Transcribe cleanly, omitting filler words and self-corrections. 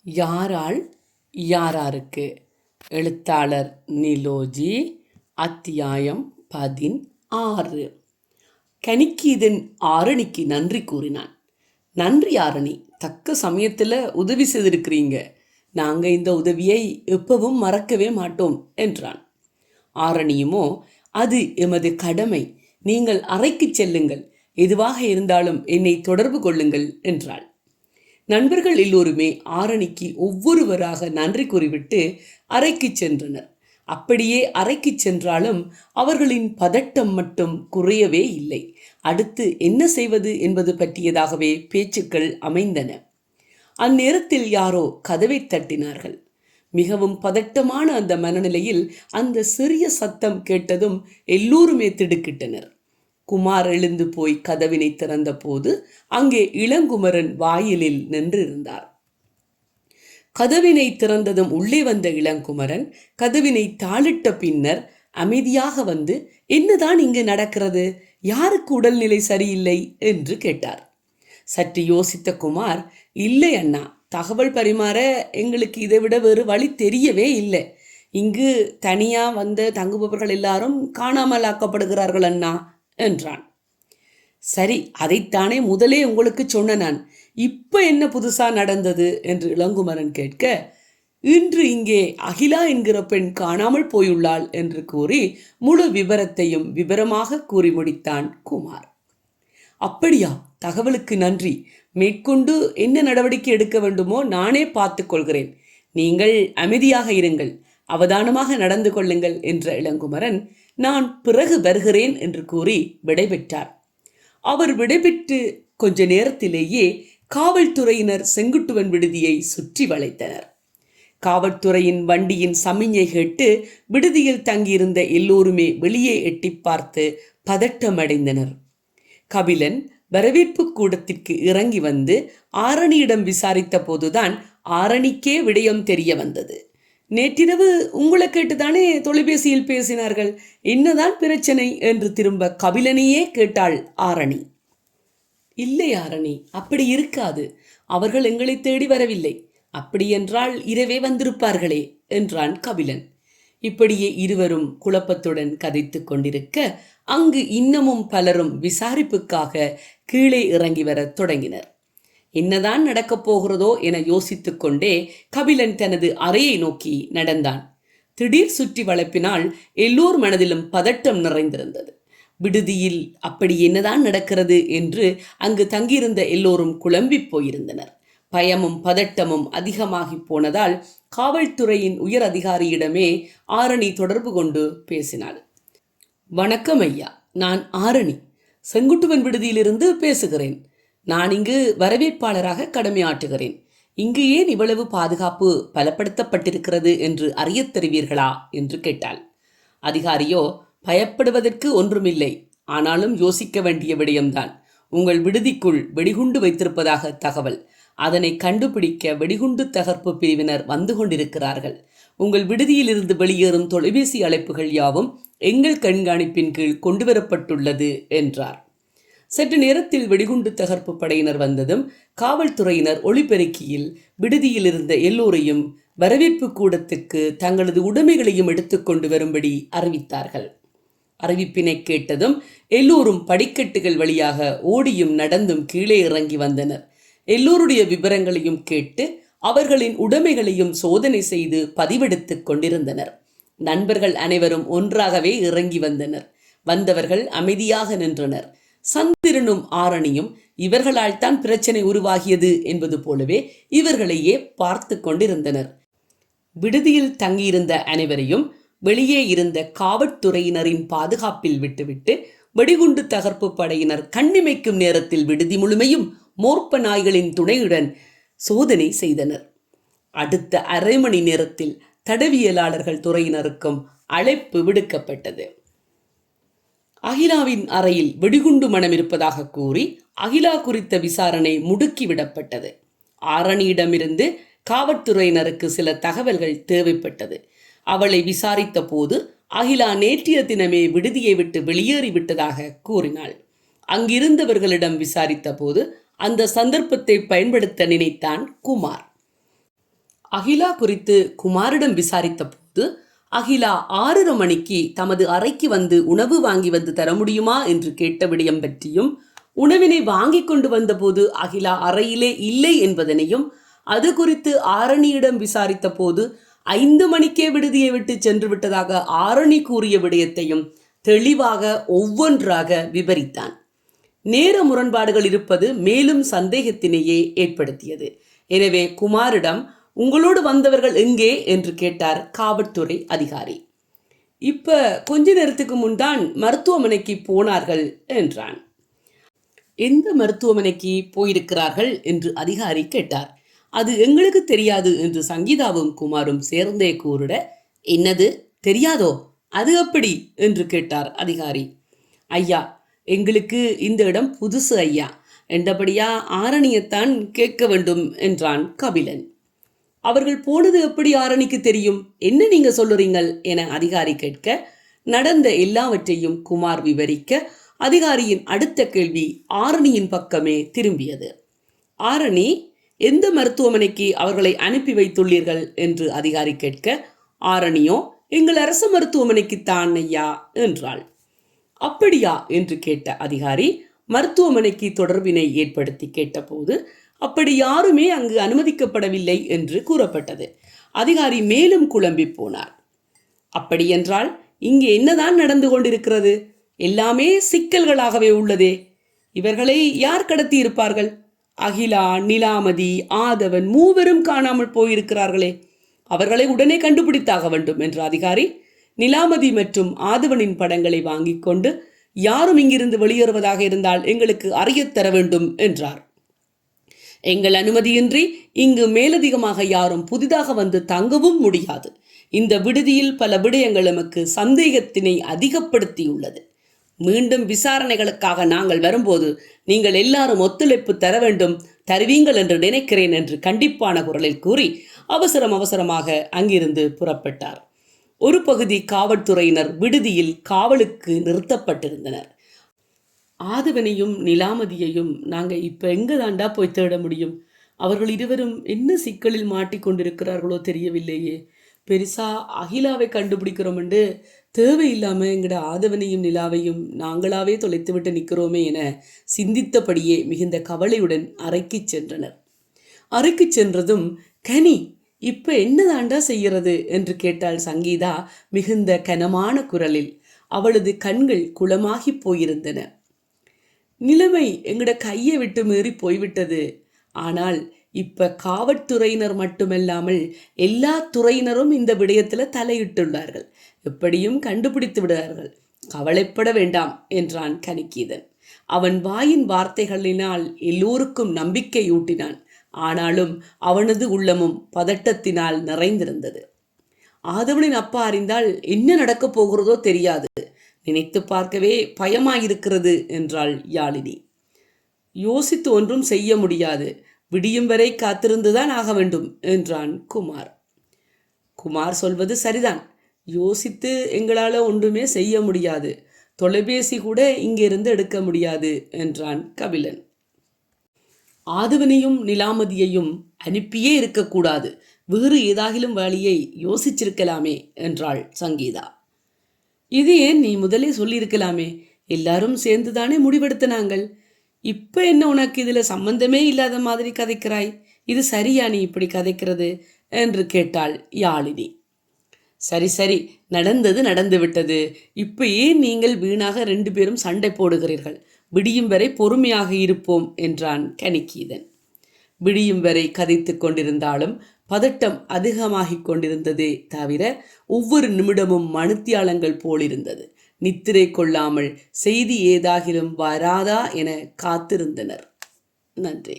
யாரால் யாராருக்கு? எழுத்தாளர் நிலோஜி. அத்தியாயம் 16. கனிக்கீதன் ஆரணிக்கு நன்றி கூறினான். நன்றி ஆரணி, தக்க சமயத்தில் உதவி செய்திருக்கிறீங்க. நாங்கள் இந்த உதவியை எப்பவும் மறக்கவே மாட்டோம் என்றான். ஆரணியுமோ, அது எமது கடமை. நீங்கள் அறைக்கு செல்லுங்கள். எதுவாக இருந்தாலும் என்னை தொடர்பு கொள்ளுங்கள் என்றாள். நண்பர்கள் எல்லோருமே ஆரணிக்கு ஒவ்வொருவராக நன்றி கூறிவிட்டு அறைக்கு சென்றனர். அப்படியே அறைக்கு சென்றாலும் அவர்களின் பதட்டம் மட்டும் குறையவே இல்லை. அடுத்து என்ன செய்வது என்பது பற்றியதாகவே பேச்சுக்கள் அமைந்தன. அந்நேரத்தில் யாரோ கதவை தட்டினார்கள். மிகவும் பதட்டமான அந்த மனநிலையில் அந்த சிறிய சத்தம் கேட்டதும் எல்லோருமே திடுக்கிட்டனர். குமார் எழுந்து போய் கதவினை திறந்த போது அங்கே இளங்குமரன் வாயிலில் நின்றிருந்தார். கதவினை திறந்ததும் உள்ளே வந்த இளங்குமரன் கதவினை தாளிட்ட பின்னர் அமைதியாக வந்து, என்னதான் இங்கு நடக்கிறது? யாருக்கு உடல்நிலை சரியில்லை என்று கேட்டார். சற்று யோசித்த குமார், இல்லை அண்ணா, தகவல் பரிமாற எங்களுக்கு இதைவிட வேறு வழி தெரியவே இல்லை. இங்கு தனியா வந்த தங்குபவர்கள் எல்லாரும் காணாமல் ஆக்கப்படுகிறார்கள் அண்ணா என்றான். சரி, அதைத்தானே முதலே உங்களுக்கு சொன்ன நான். இப்ப என்ன புதுசா நடந்தது என்று இளங்குமரன் கேட்க, இன்று இங்கே அகிலா என்கிற பெண் காணாமல் போயுள்ளாள் என்று கூறி முழு விவரத்தையும் விவரமாக கூறி முடித்தான் குமார். அப்படியா? தகவலுக்கு நன்றி. மேற்கொண்டு என்ன நடவடிக்கை எடுக்க வேண்டுமோ நானே பார்த்துக் கொள்கிறேன். நீங்கள் அமைதியாக இருங்கள், அவதானமாக நடந்து கொள்ளுங்கள் என்ற இளங்குமரன், நான் பிறகு வருகிறேன் என்று கூறி விடைபெற்றார். அவர் விடைபெற்று கொஞ்ச நேரத்திலேயே காவல்துறையினர் செங்குட்டுவன் விடுதியை சுற்றி வளைத்தனர். காவல்துறையின் வண்டியின் சமிஞ்சை கேட்டு விடுதியில் தங்கியிருந்த எல்லோருமே வெளியே எட்டி பார்த்து பதட்டமடைந்தனர். கபிலன் வரவேற்பு கூடத்திற்கு இறங்கி வந்து ஆரணியிடம் விசாரித்த போதுதான் ஆரணிக்கே விடயம் தெரிய வந்தது. நேற்றிரவு உங்களை கேட்டுதானே தொலைபேசியில் பேசினார்கள், என்னதான் பிரச்சனை என்று திரும்ப கபிலனையே கேட்டாள் ஆரணி. இல்லை ஆரணி, அப்படி இருக்காது. அவர்கள் எங்களை தேடி வரவில்லை. அப்படியென்றால் இரவே வந்திருப்பார்களே என்றான் கபிலன். இப்படியே இருவரும் குழப்பத்துடன் கதைத்து கொண்டிருக்க அங்கு இன்னமும் பலரும் விசாரிப்புக்காக கீழே இறங்கி வர தொடங்கினர். என்னதான் நடக்கப் போகிறதோ என யோசித்துக் கொண்டே கபிலன் தனது அறையை நோக்கி நடந்தான். திடீர் சுற்றி வளைப்பினால் எல்லோர் மனதிலும் பதட்டம் நிறைந்திருந்தது. விடுதியில் அப்படி என்னதான் நடக்கிறது என்று அங்கு தங்கியிருந்த எல்லோரும் குழம்பி போயிருந்தனர். பயமும் பதட்டமும் அதிகமாகி போனதால் காவல்துறையின் உயர் அதிகாரியிடமே ஆரணி தொடர்பு கொண்டு பேசினாள். வணக்கம் ஐயா, நான் ஆரணி, செங்குட்டுவன் விடுதியிலிருந்து பேசுகிறேன். நான் இங்கு வரவேற்பாளராக கடமையாற்றுகிறேன். இங்கு ஏன் இவ்வளவு பாதுகாப்பு பலப்படுத்தப்பட்டிருக்கிறது என்று அறியத் தருவீர்களா என்று கேட்டாள். அதிகாரியோ, பயப்படுவதற்கு ஒன்றுமில்லை, ஆனாலும் யோசிக்க வேண்டிய விடயம்தான். உங்கள் விடுதிக்குள் வெடிகுண்டு வைத்திருப்பதாக தகவல். அதனை கண்டுபிடிக்க வெடிகுண்டு தகர்ப்பு பிரிவினர் வந்து கொண்டிருக்கிறார்கள். உங்கள் விடுதியிலிருந்து வெளியேறும் தொலைபேசி அழைப்புகள் யாவும் எங்கள் கண்காணிப்பின் கீழ் கொண்டுவரப்பட்டுள்ளது என்றார். சற்று நேரத்தில் வெடிகுண்டு தகர்ப்பு படையினர் வந்ததும் காவல்துறையினர் ஒளிபெருக்கியில் விடுதியில் இருந்த எல்லோரையும் வரவேற்பு கூடத்துக்கு தங்களது உடைமைகளையும் எடுத்துக்கொண்டு வரும்படி அறிவித்தார்கள். அறிவிப்பினை கேட்டதும் எல்லோரும் படிக்கட்டுகள் வழியாக ஓடியும் நடந்தும் கீழே இறங்கி வந்தனர். எல்லோருடைய விவரங்களையும் கேட்டு அவர்களின் உடைமைகளையும் சோதனை செய்து பதிவெடுத்துக் கொண்டிருந்தனர். நண்பர்கள் அனைவரும் ஒன்றாகவே இறங்கி வந்தனர். வந்தவர்கள் அமைதியாக நின்றனர். சந்திரனும் ஆரணியும் இவர்களால் தான் பிரச்சனை உருவாகியது என்பது போலவே இவர்களையே பார்த்து கொண்டிருந்தனர். விடுதியில் தங்கியிருந்த அனைவரையும் வெளியே இருந்த காவல்துறையினரின் பாதுகாப்பில் விட்டுவிட்டு வெடிகுண்டு தகர்ப்பு படையினர் கண்ணிமைக்கும் நேரத்தில் விடுதி முழுமையும் மோர்ப்ப நாய்களின் துணையுடன் சோதனை செய்தனர். அடுத்த அரை மணி நேரத்தில் தடவியலாளர்கள் துறையினருக்கும் அழைப்பு விடுக்கப்பட்டது. அகிலாவின் அறையில் வெடிகுண்டு மனம் இருப்பதாக கூறி அகிலா குறித்த விசாரணை முடுக்கிவிடப்பட்டது. ஆரணியிடமிருந்து காவல்துறையினருக்கு சில தகவல்கள் தேவைப்பட்டது. அவளை விசாரித்த போது அகிலா நேற்றைய தினமே விடுதியை விட்டு வெளியேறிவிட்டதாக கூறினாள். அங்கிருந்தவர்களிடம் விசாரித்த போது அந்த சந்தர்ப்பத்தை பயன்படுத்த நினைத்தான் குமார். அகிலா குறித்து குமாரிடம் விசாரித்த போது அகிலா 6:30 மணிக்கு தமது அறைக்கு வந்து உணவு வாங்கி வந்து தர முடியுமா என்று கேட்ட விடயம் பற்றியும், உணவினை வாங்கி கொண்டு வந்தபோது அகிலா அறையிலே இல்லை என்பதனையும், அது குறித்து ஆரணியிடம் விசாரித்த போது 5 மணிக்கே விடுதியை விட்டு சென்று விட்டதாக ஆரணி கூறிய விடயத்தையும் தெளிவாக ஒவ்வொன்றாக விவரித்தான். நேர முரண்பாடுகள் இருப்பது மேலும் சந்தேகத்தினையே ஏற்படுத்தியது. எனவே குமாரிடம் உங்களோடு வந்தவர்கள் எங்கே என்று கேட்டார் காவல்துறை அதிகாரி. இப்ப கொஞ்ச நேரத்துக்கு முன்தான் மருத்துவமனைக்கு போனார்கள் என்றான். எந்த மருத்துவமனைக்கு போயிருக்கிறார்கள் என்று அதிகாரி கேட்டார். அது எங்களுக்கு தெரியாது என்று சங்கீதாவும் குமாரும் சேர்ந்தே கூறிட, என்னது தெரியாதோ, அது எப்படி என்று கேட்டார் அதிகாரி. ஐயா, எங்களுக்கு இந்த இடம் புதுசு ஐயா, என்றபடியா ஆரணியத்தான் கேட்க வேண்டும் என்றான் கபிலன். அவர்கள் போனது எப்படி ஆரணிக்கு தெரியும், என்ன நீங்க சொல்லுறீங்கள் என அதிகாரி கேட்க, நடந்த எல்லாவற்றையும் குமார் விவரிக்க, அதிகாரியின் அடுத்த கேள்வி ஆரணியின் பக்கமே திரும்பியது. ஆரணி, எந்த மருத்துவமனைக்கு அவர்களை அனுப்பி வைத்துள்ளீர்கள் என்று அதிகாரி கேட்க, ஆரணியோ எங்கள் அரசு மருத்துவமனைக்குத்தான் ஐயா என்றாள். அப்படியா என்று கேட்ட அதிகாரி மருத்துவமனைக்கு தொடர்பினை ஏற்படுத்தி கேட்டபோது அப்படி யாருமே அங்கு அனுமதிக்கப்படவில்லை என்று கூறப்பட்டது. அதிகாரி மேலும் குழம்பி போனார். அப்படியென்றால் இங்கே என்னதான் நடந்து கொண்டிருக்கிறது? எல்லாமே சிக்கல்களாகவே உள்ளதே. இவர்களை யார் கடத்தி இருப்பார்கள்? அகிலா, நிலாமதி, ஆதவன் மூவரும் காணாமல் போயிருக்கிறார்களே, அவர்களை உடனே கண்டுபிடித்தாக வேண்டும் என்ற அதிகாரி நிலாமதி மற்றும் ஆதவனின் படங்களை வாங்கிக் கொண்டு, யாரும் இங்கிருந்து வெளியேறுவதாக இருந்தால் எங்களுக்கு அறியத் தர வேண்டும் என்றார். எங்கள் அனுமதியின்றி இங்கு மேலதிகமாக யாரும் புதிதாக வந்து தங்கவும் முடியாது. இந்த விடுதியில் பல விடயங்கள் நமக்கு சந்தேகத்தினை அதிகப்படுத்தியுள்ளது. மீண்டும் விசாரணைகளுக்காக நாங்கள் வரும்போது நீங்கள் எல்லாரும் ஒத்துழைப்பு தர வேண்டும், தருவீங்கள் என்று நினைக்கிறேன் என்று கண்டிப்பான குரலில் கூறி அவசரமாக அங்கிருந்து புறப்பட்டார். ஒரு பகுதி காவல்துறையினர் விடுதியில் காவலுக்கு நிறுத்தப்பட்டிருந்தனர். ஆதவனையும் நிலாமதியையும் நாங்கள் இப்போ எங்கே தாண்டா போய் தேட முடியும்? அவர்கள் இருவரும் என்ன சிக்கலில் மாட்டிக்கொண்டிருக்கிறார்களோ தெரியவில்லையே. பெருசா அகிலாவை கண்டுபிடிக்கிறோம் என்று தேவையில்லாமல் எங்கட ஆதவனையும் நிலாவையும் நாங்களாவே தொலைத்துவிட்டு நிற்கிறோமே என சிந்தித்தபடியே மிகுந்த கவலையுடன் அறைக்கு சென்றனர். அறைக்கு சென்றதும், கனி இப்ப என்னதாண்டா செய்கிறது என்று கேட்டாள் சங்கீதா மிகுந்த கனமான குரலில். அவளது கண்கள் குளமாகி போயிருந்தன. நிலைமை எங்கட கையை விட்டு மீறி போய்விட்டது. ஆனால் இப்ப காவல்துறையினர் மட்டுமல்லாமல் எல்லா துறையினரும் இந்த விடயத்துல தலையிட்டுள்ளார்கள். எப்படியும் கண்டுபிடித்து விடுவார்கள், கவலைப்பட வேண்டாம் என்றான் கனிகீதன். அவன் வாயின் வார்த்தைகளினால் எல்லோருக்கும் நம்பிக்கையூட்டினான். ஆனாலும் அவனது உள்ளமும் பதட்டத்தினால் நிறைந்திருந்தது. ஆதவனின் அப்பா அறிந்தால் என்ன நடக்கப் போகிறதோ தெரியாது. நினைத்து பார்க்கவே பயமாயிருக்கிறது என்றாள் யாழினி. யோசித்து ஒன்றும் செய்ய முடியாது, விடியும் வரை காத்திருந்துதான் ஆக வேண்டும் என்றான் குமார். குமார் சொல்வது சரிதான், யோசித்து எங்களால் ஒன்றுமே செய்ய முடியாது, தொலைபேசி கூட இங்கிருந்து எடுக்க முடியாது என்றான் கபிலன். ஆதவனையும் நிலாமதியையும் அனுப்பியே இருக்கக்கூடாது, வேறு ஏதாகிலும் வழியை யோசிச்சிருக்கலாமே என்றாள் சங்கீதா. இது ஏன் நீ முதலே சொல்லியிருக்கலாமே, எல்லாரும் சேர்ந்துதானே முடிவெடுத்தனாங்கள். இப்ப என்ன உனக்கு இதுல சம்பந்தமே இல்லாத மாதிரி கதைக்கிறாய்? இது சரியா நீ இப்படி கதைக்கிறது என்று கேட்டாள் யாழினி. சரி, நடந்தது நடந்து விட்டது. இப்ப ஏன் நீங்கள் வீணாக 2 பேரும் சண்டை போடுகிறீர்கள்? விடியும் வரை பொறுமையாக இருப்போம் என்றான் கனிகீதன். விடியும் வரை கதைத்து கொண்டிருந்தாலும் பதட்டம் அதிகமாகிக் கொண்டிருந்ததே தவிர ஒவ்வொரு நிமிடமும் மணித்தியாலங்கள் போலிருந்தது. நித்திரை கொள்ளாமல் செய்தி ஏதாகிலும் வராதா என காத்திருந்தனர். நன்றி.